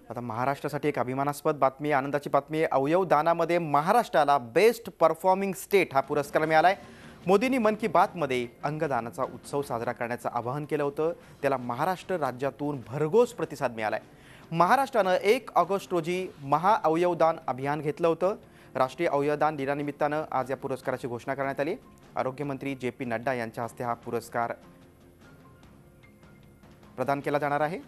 आता महाराष्ट्रासाठी एक अभिमानास्पद बातमी, आनंदाची बातमी आहे। अवयव दानामध्ये महाराष्ट्राला बेस्ट परफॉर्मिंग स्टेट हा पुरस्कार मिळालाय। मोदींनी मन की बातमध्ये अंगदानाचा उत्सव साजरा करण्याचं आवाहन केलं होतं, त्याला महाराष्ट्र राज्यातून भरघोस प्रतिसाद मिळालाय। महाराष्ट्रानं 1 ऑगस्ट रोजी महाअवयवदान अभियान घेतलं होतं। राष्ट्रीय अवयवदान दिनानिमित्तानं आज या पुरस्काराची घोषणा करण्यात आली। आरोग्यमंत्री जे.पी. नड्डा यांच्या हस्ते हा पुरस्कार प्रदान केला जाणार आहे।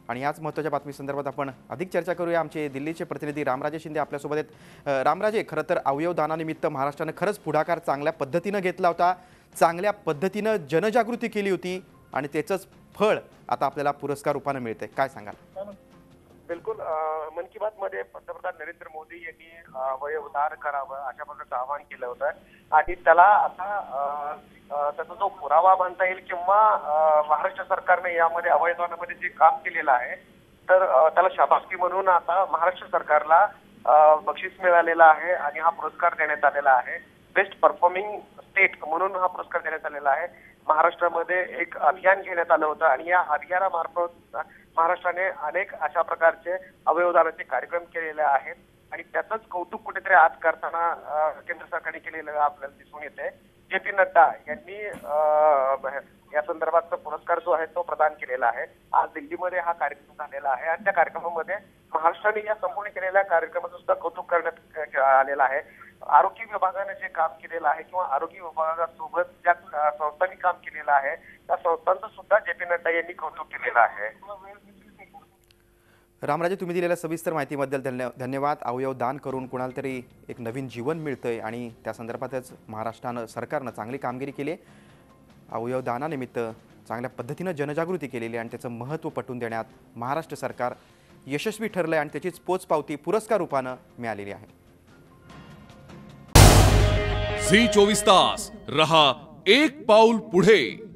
आणि याच महत्त्वाच्या बातमी संदर्भात आपण अधिक चर्चा करूया। आमचे दिल्लीचे प्रतिनिधी रामराजे शिंदे आपल्यासोबत आहेत। रामराजे, खरं तर अवयवदानानिमित्त महाराष्ट्राने खरंच पुढाकार चांगल्या पद्धतीनं घेतला होता, चांगल्या पद्धतीनं जनजागृती केली होती आणि त्याचंच फळ आता आपल्याला पुरस्कार रूपाने मिळतंय, काय सांगाल? बिलकुल, मन की बात मध्ये पंतप्रधान नरेंद्र मोदी यांनी अवयवदान करावं अशा प्रकारचं आवाहन केलं होतं आणि त्याला आता त्याचा जो पुरावा मानता येईल किंवा महाराष्ट्र सरकारने यामध्ये अवयवदानामध्ये जे काम केलेलं आहे तर त्याला शाबासकी म्हणून आता महाराष्ट्र सरकारला बक्षीस मिळालेलं आहे आणि हा पुरस्कार देण्यात आलेला आहे। बेस्ट परफॉर्मिंग स्टेट म्हणून हा पुरस्कार देण्यात आलेला आहे। महाराष्ट्रामध्ये एक अभियान घेण्यात आलं होतं आणि या अभियानामार्फत महाराष्ट्राने अनेक अशा प्रकारचे अवयवदानाचे कार्यक्रम केलेले आहेत आणि त्याचंच कौतुक कुठेतरी आज करताना केंद्र सरकारने केलेलं आपल्याला दिसून येते। जे.पी. नड्डा यांनी या संदर्भातचा पुरस्कार जो आहे तो प्रदान केलेला आहे। आज दिल्लीमध्ये हा कार्यक्रम झालेला आहे आणि त्या कार्यक्रमामध्ये महाराष्ट्राने या संपूर्ण केलेल्या कार्यक्रमाचं सुद्धा कौतुक करण्यात आलेलं आहे। आरोग्य विभागाने जे काम केलेलं आहे किंवा आरोग्य विभागासोबत ज्या संस्थांनी काम केलेलं आहे त्या संस्थांचं सुद्धा जे.पी. नड्डा यांनी कौतुक केलेलं आहे। रामराजे, तुम्ही दिलेल्या सविस्तर माहितीबद्दल धन्यवाद। अवयवदान करून कुणाला तरी एक नवीन जीवन मिळतंय आणि त्या संदर्भातच महाराष्ट्रानं सरकारनं चांगली कामगिरी केली आहे। अवयवदानानिमित्त चांगल्या पद्धतीनं जनजागृती केलेली आणि त्याचं महत्त्व पटवून देण्यात महाराष्ट्र सरकार यशस्वी ठरलंय आणि त्याचीच पोचपावती पुरस्कार रूपानं मिळालेली आहे। झी 24 तास रहा एक पाऊल पुढे।